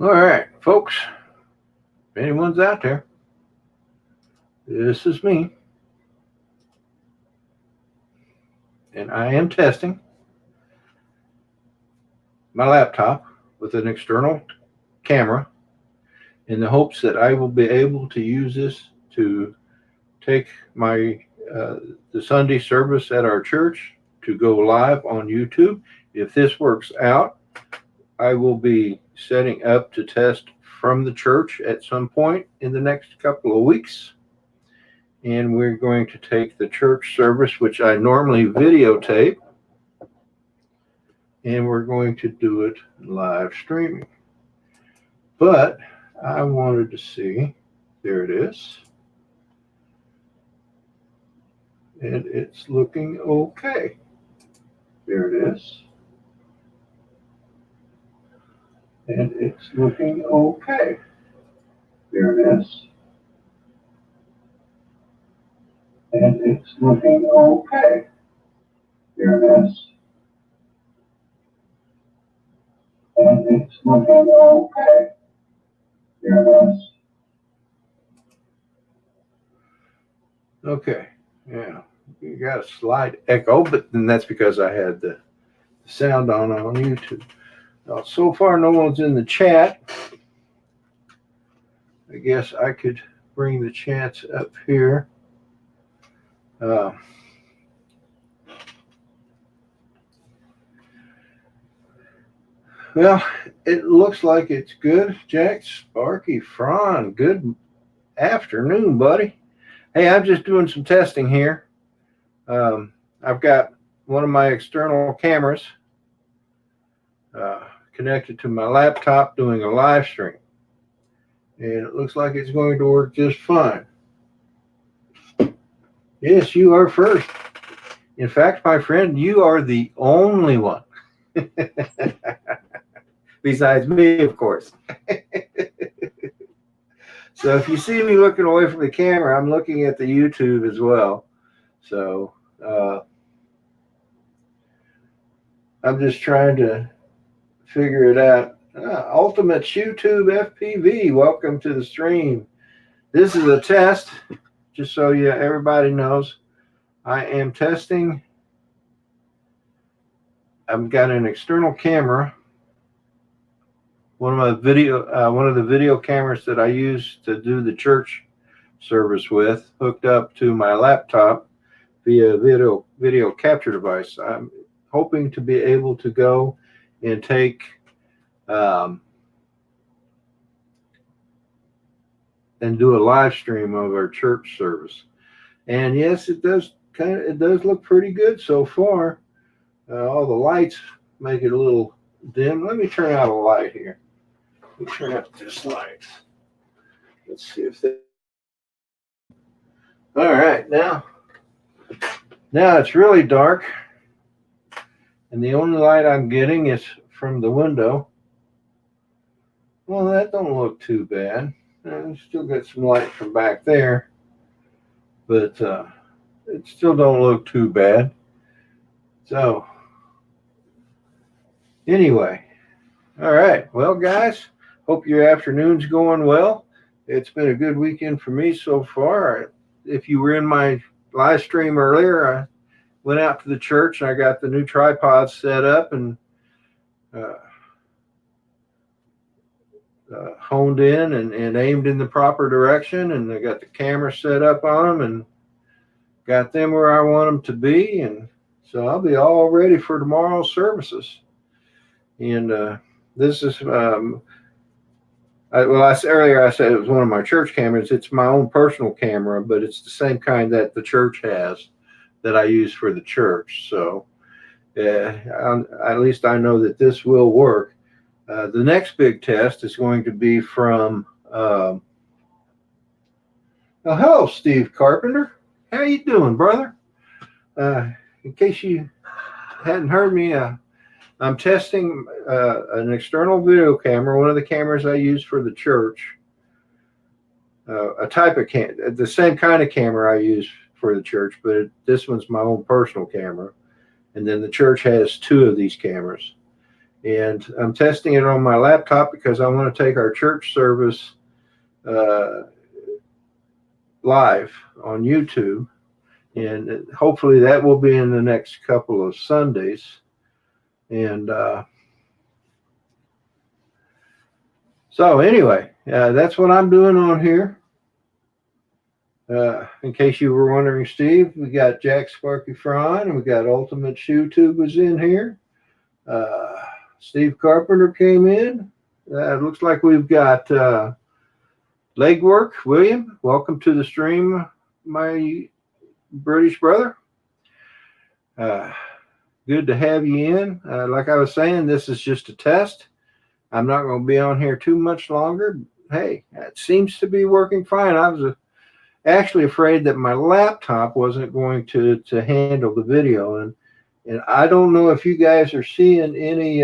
All right, folks, if anyone's out there, this is me, and I am testing my laptop with an external camera in the hopes that I will be able to use this to take my uh, the Sunday service at our church to go live on YouTube. If this works out, I will be setting up to test from the church at some point in the next couple of weeks. And we're going to take the church service, which I normally videotape, and we're going to do it live streaming. But I wanted to see, there it is, and it's looking okay. There it is, and it's looking okay. There it is, and it's looking okay. There it is, and it's looking okay. There it is. Okay, yeah, you got a slight echo, but then that's because I had the sound on YouTube. Now, so far, no one's in the chat. I guess I could bring the chats up here. Well, it looks like it's good. Jack, Sparky, Fron, good afternoon, buddy. Hey, I'm just doing some testing here. I've got one of my external cameras connected to my laptop doing a live stream. And it looks like it's going to work just fine. Yes, you are first. In fact, my friend, you are the only one. Besides me, of course. So if you see me looking away from the camera, I'm looking at the YouTube as well. So I'm just trying to figure it out. Ultimate YouTube FPV, welcome to the stream. This is a test, just so everybody knows. I am testing. I've got an external camera. One of the video cameras that I use to do the church service with, hooked up to my laptop via video capture device. I'm hoping to be able to go and take and do a live stream of our church service. And yes, it does look pretty good so far. All the lights make it a little dim. Let me turn out a light here. Let me turn out this light. Let's see if they. All right, now it's really dark, and the only light I'm getting is from the window. Well, that don't look too bad. Still got some light from back there, but it still don't look too bad. So anyway, all right. Well, guys, hope your afternoon's going well. It's been a good weekend for me so far. If you were in my live stream earlier, I went out to the church and I got the new tripods set up and honed in and aimed in the proper direction, and I got the camera set up on them and got them where I want them to be, and so I'll be all ready for tomorrow's services. And this is earlier I said it was one of my church cameras. It's my own personal camera, but it's the same kind that the church has that I use for the church. So at least I know that this will work. The next big test is going to be from, hello, Steve Carpenter. How you doing, brother? In case you hadn't heard me, I'm testing an external video camera, one of the cameras I use for the church, a type of the same kind of camera I use for the church, but this one's my own personal camera. And then the church has two of these cameras. And I'm testing it on my laptop because I want to take our church service live on YouTube. And hopefully that will be in the next couple of Sundays. And so anyway, that's what I'm doing on here. In case you were wondering, Steve, we got Jack Sparky Fron, and we got Ultimate Shoe Tube was in here. Steve Carpenter came in. It looks like we've got Legwork. William, welcome to the stream, my British brother. Good to have you in. Like I was saying, this is just a test. I'm not going to be on here too much longer. Hey, it seems to be working fine. I was actually afraid that my laptop wasn't going to handle the video, and I don't know if you guys are seeing any.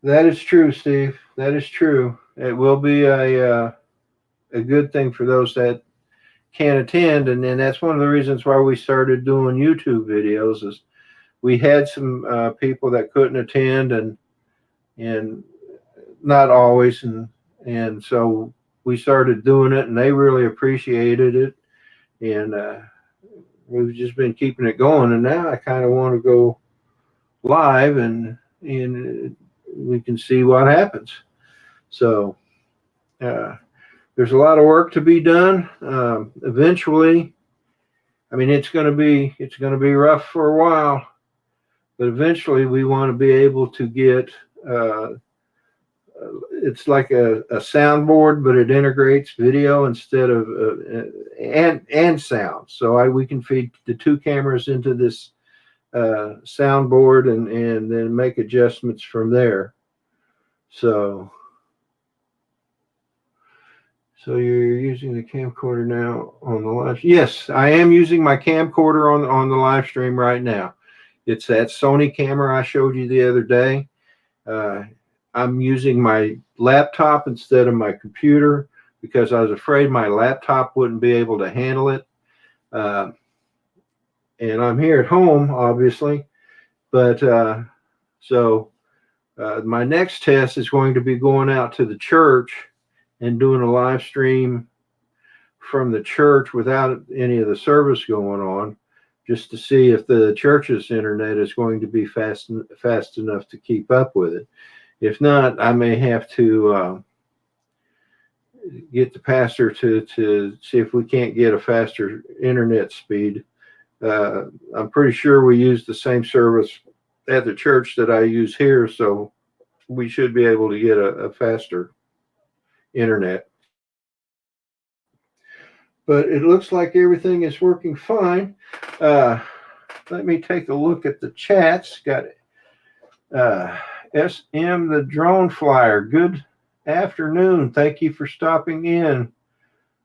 That is true, Steve. That is true. It will be a good thing for those that can't attend, and then that's one of the reasons why we started doing YouTube videos. Is we had some people that couldn't attend, and not always, and so we started doing it, and they really appreciated it, and we've just been keeping it going. And now I kind of want to go live, and we can see what happens. So there's a lot of work to be done. Eventually, I mean, it's going to be rough for a while, but eventually we want to be able to get. It's like a soundboard, but it integrates video instead of and sound. So we can feed the two cameras into this soundboard and then make adjustments from there. So you're using the camcorder now on the live? Yes, I am using my camcorder on the live stream right now. It's that Sony camera I showed you the other day. I'm using my laptop instead of my computer because I was afraid my laptop wouldn't be able to handle it. And I'm here at home, obviously, but my next test is going to be going out to the church and doing a live stream from the church without any of the service going on, just to see if the church's internet is going to be fast enough to keep up with it. If not, I may have to get the pastor to see if we can't get a faster internet speed. I'm pretty sure we use the same service at the church that I use here, so we should be able to get a faster internet. But it looks like everything is working fine. Let me take a look at the chats. Got SM the Drone Flyer. Good afternoon. Thank you for stopping in.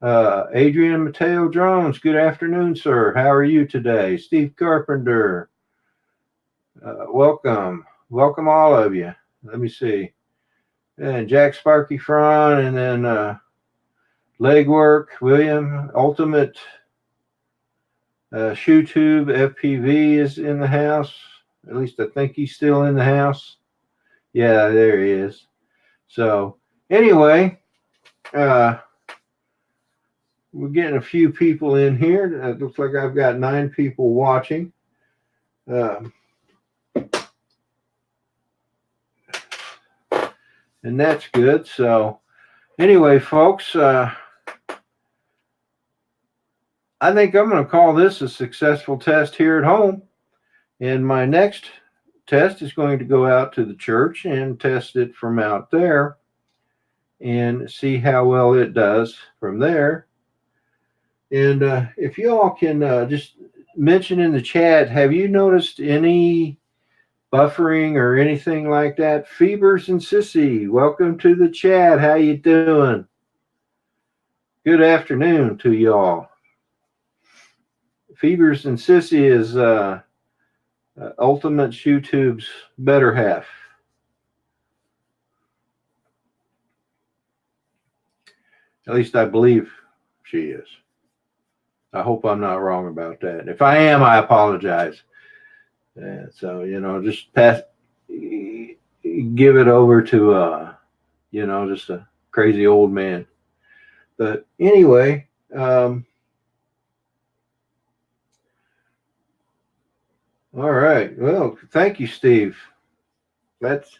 Adrian Mateo Jones. Good afternoon, sir. How are you today? Steve Carpenter. Welcome. Welcome all of you. Let me see. And Jack Sparky Fron, and then Legwork, William, Ultimate Shoe Tube, FPV is in the house. At least I think he's still in the house. Yeah, there he is. So anyway, we're getting a few people in here. It looks like I've got 9 people watching. And that's good. So anyway, folks, I think I'm going to call this a successful test here at home. And my next test is going to go out to the church and test it from out there and see how well it does from there. And if you all can just mention in the chat, have you noticed any buffering or anything like that? Phoebers and Sissy, welcome to the chat. How you doing? Good afternoon to y'all. Phoebers and Sissy is Ultimate Shoe Tube's better half. At least I believe she is. I hope I'm not wrong about that. If I am, I apologize. And so, you know, just give it over to, you know, just a crazy old man. But anyway, all right. Well, thank you, Steve. That's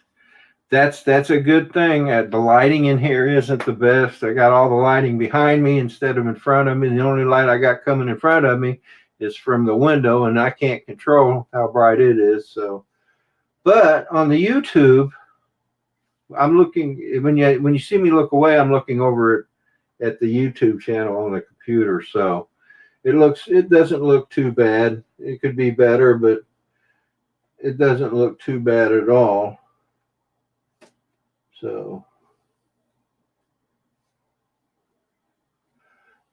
that's a good thing. The lighting in here isn't the best. I got all the lighting behind me instead of in front of me. The only light I got coming in front of me is from the window, and I can't control how bright it is. So, but on the YouTube, I'm looking when you see me look away, I'm looking over at the YouTube channel on the computer. So it doesn't look too bad. It could be better, but it doesn't look too bad at all. So,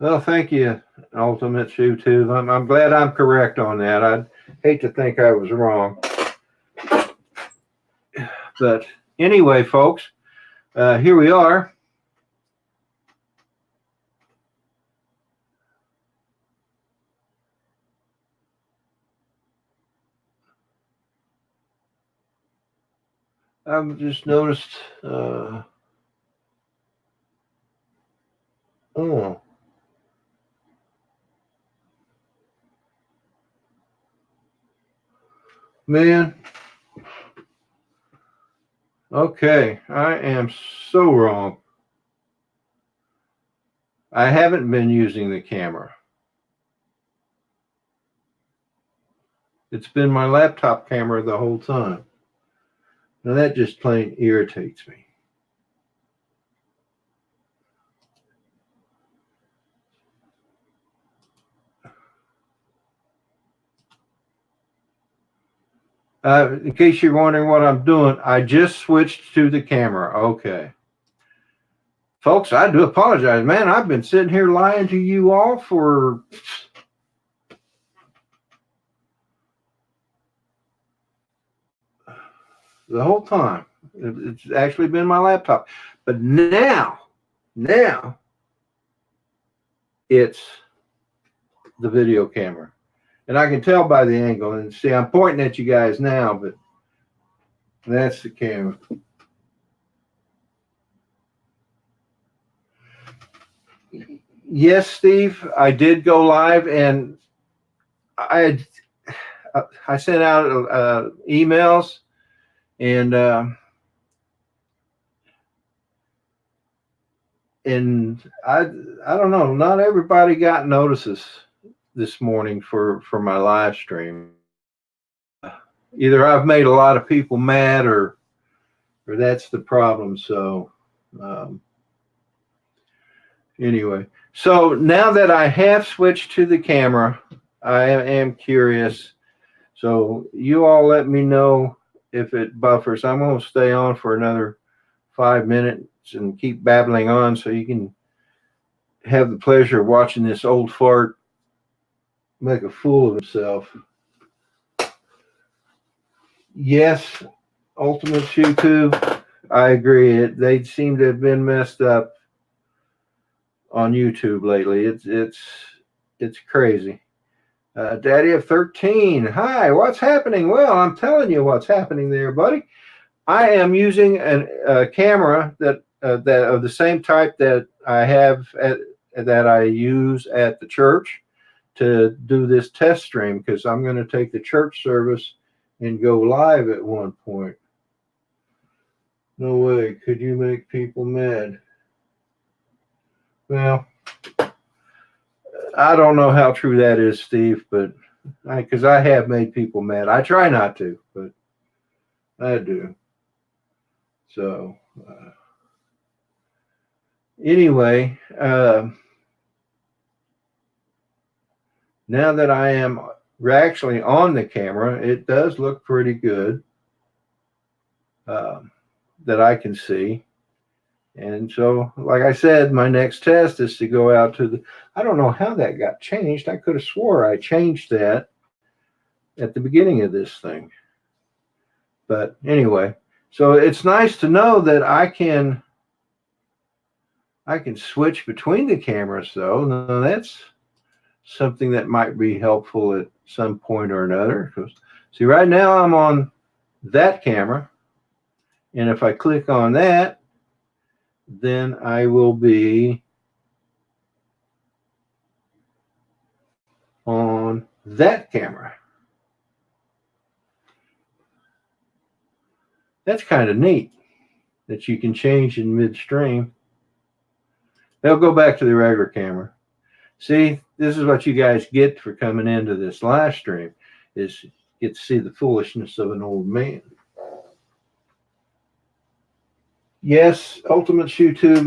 well, thank you, Ultimate YouTube. I'm glad I'm correct on that. I'd hate to think I was wrong. But anyway, folks, here we are. I've just noticed. Oh, man. Okay, I am so wrong. I haven't been using the camera. It's been my laptop camera the whole time. Now that just plain irritates me. In case you're wondering what I'm doing, I just switched to the camera. Okay. Folks, I do apologize, man. I've been sitting here lying to you all for the whole time. It's actually been my laptop. But now it's the video camera. And I can tell by the angle. And see, I'm pointing at you guys now, but that's the camera. Yes, Steve, I did go live, and I sent out emails, and I don't know. Not everybody got notices this morning for my live stream. Either I've made a lot of people mad, or that's the problem. So anyway, so now that I have switched to the camera, I am curious. So you all let me know if it buffers. I'm going to stay on for another 5 minutes and keep babbling on so you can have the pleasure of watching this old fart make a fool of himself. Yes, Ultimate YouTube, I agree. They seem to have been messed up on YouTube lately. It's crazy. Daddy of 13, hi, what's happening? Well, I'm telling you what's happening there, buddy. I am using a camera that of the same type that I have that I use at the church to do this test stream, because I'm going to take the church service and go live at one point. No way. Could you make people mad? Well, I don't know how true that is, Steve, but because I have made people mad. I try not to, but I do. So anyway, now that I am actually on the camera, it does look pretty good that I can see. And so, like I said, my next test is to go out to the, I don't know how that got changed. I could have swore I changed that at the beginning of this thing. But anyway, so it's nice to know that I can switch between the cameras, though. Now that's something that might be helpful at some point or another, because See, right now I'm on that camera, and if I click on that, then I will be on that camera. That's kind of neat that you can change in midstream. They'll go back to the regular camera. See, this is what you guys get for coming into this live stream, is get to see the foolishness of an old man. Yes, Ultimate YouTube,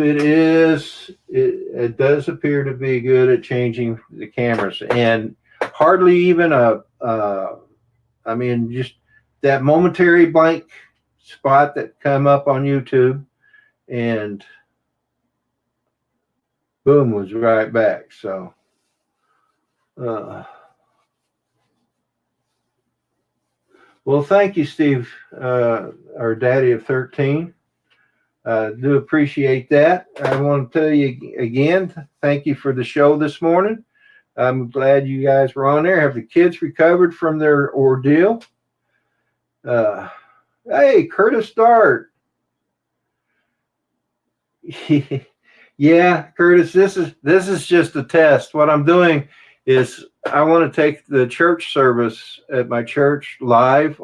it does appear to be good at changing the cameras, and hardly even I mean, just that momentary blank spot that come up on YouTube, and boom, was right back. So, well, thank you, Steve, our daddy of 13. Do appreciate that. I want to tell you again, thank you for the show this morning. I'm glad you guys were on there. Have the kids recovered from their ordeal? Hey, Curtis Dart. Yeah, Curtis, this is just a test. What I'm doing is I want to take the church service at my church live,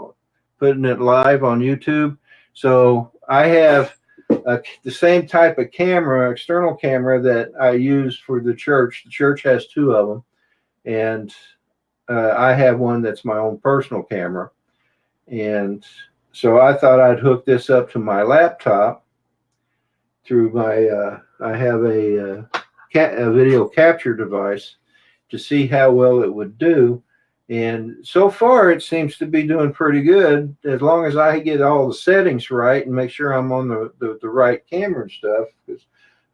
putting it live on YouTube. So I have the same type of camera, external camera, that I use for the church. The church has two of them, and I have one that's my own personal camera. And so I thought I'd hook this up to my laptop through my, I have a video capture device to see how well it would do. And so far, it seems to be doing pretty good, as long as I get all the settings right and make sure I'm on the right camera and stuff. Because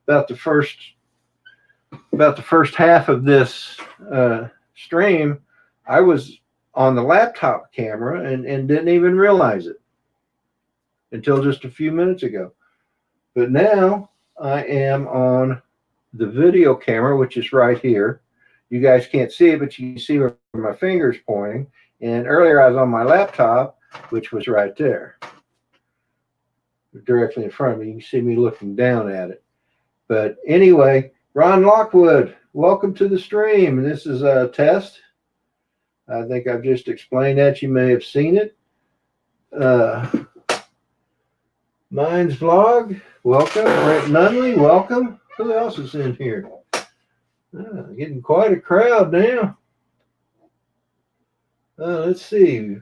about the first half of this stream, I was on the laptop camera and didn't even realize it until just a few minutes ago. But now I am on the video camera, which is right here. You guys can't see it, but you can see where my finger's pointing. And earlier I was on my laptop, which was right there, directly in front of me. You can see me looking down at it. But anyway, Ron Lockwood, welcome to the stream. This is a test. I think I've just explained that. You may have seen it. Mine's Vlog, welcome. Brent Nunley, welcome. Who else is in here? Getting quite a crowd now. Let's see.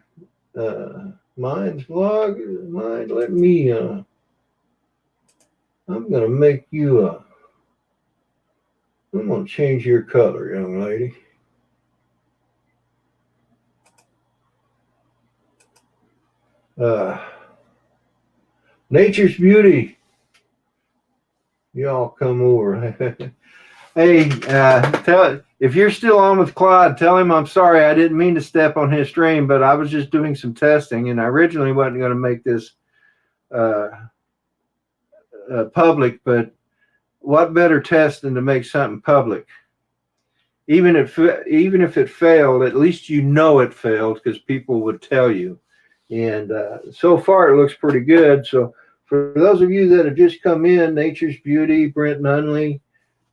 Mine's Vlog. Let me. I'm gonna make you I'm gonna change your color, young lady. Nature's Beauty. Y'all come over. Hey, if you're still on with Claude, tell him I'm sorry. I didn't mean to step on his stream, but I was just doing some testing, and I originally wasn't going to make this public. But what better test than to make something public? Even if it failed, at least you know it failed, because people would tell you. And so far, it looks pretty good. So for those of you that have just come in, Nature's Beauty, Brent Nunley,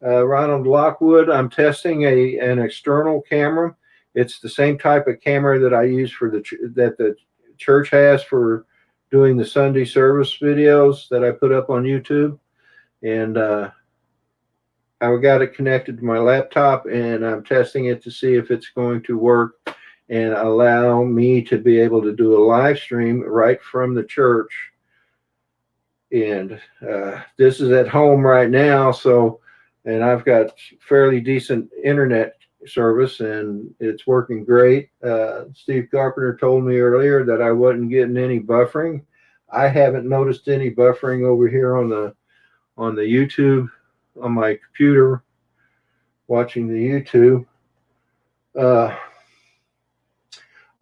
Ronald Lockwood, I'm testing an external camera. It's the same type of camera that I use for that the church has for doing the Sunday service videos that I put up on YouTube. And I got it connected to my laptop, and I'm testing it to see if it's going to work and allow me to be able to do a live stream right from the church. And this is at home right now, and I've got fairly decent internet service, and it's working great. Steve Carpenter told me earlier that I wasn't getting any buffering. I haven't noticed any buffering over here on the YouTube, on my computer, watching the YouTube.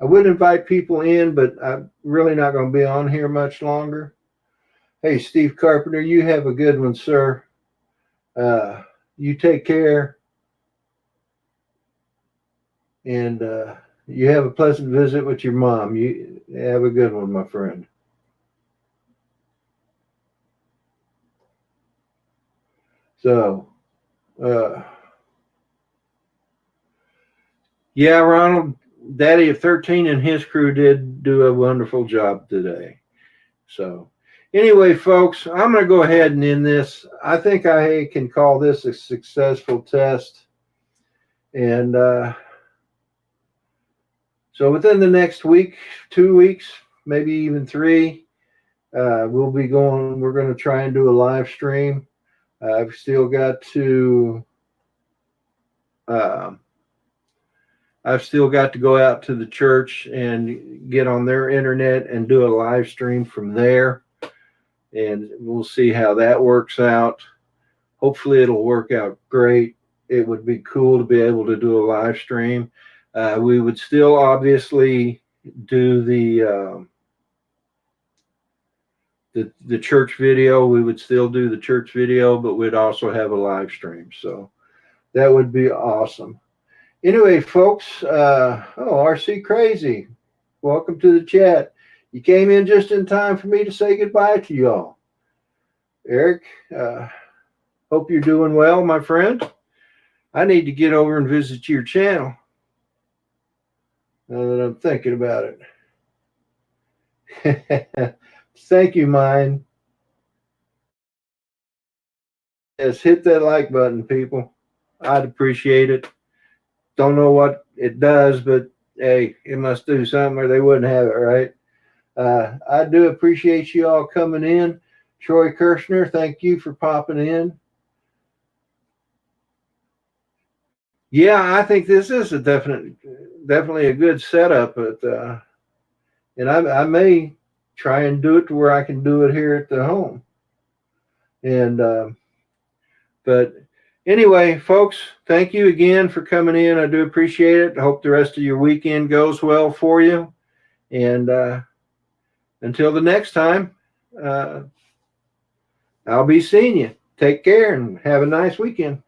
I would invite people in, but I'm really not going to be on here much longer. Hey, Steve Carpenter, you have a good one, sir. You take care. And you have a pleasant visit with your mom. You have a good one, my friend. So, uh, yeah, Ronald, Daddy of 13 and his crew did do a wonderful job today. So, anyway, folks, I'm going to go ahead and end this. I think I can call this a successful test. And so, within the next week, 2 weeks, maybe even 3, we're going to try and do a live stream. I've still got to. Uh, I've still got to go out to the church and get on their internet and do a live stream from there. And we'll see how that works out. Hopefully, it'll work out great. It would be cool to be able to do a live stream. We would still obviously do the church video. We would still do the church video, but we'd also have a live stream. So that would be awesome. Anyway, folks, RC Crazy, welcome to the chat. You came in just in time for me to say goodbye to y'all. Eric, hope you're doing well, my friend. I need to get over and visit your channel now that I'm thinking about it. Thank you, mine. Yes, hit that like button, people. I'd appreciate it. Don't know what it does, but hey, it must do something or they wouldn't have it, right? I do appreciate you all coming in. Troy Kirshner, thank you for popping in. Yeah, I think this is a definitely a good setup, but and I may try and do it to where I can do it here at the home. And but anyway, folks, thank you again for coming in. I do appreciate it. I hope the rest of your weekend goes well for you. And until the next time, I'll be seeing you. Take care and have a nice weekend.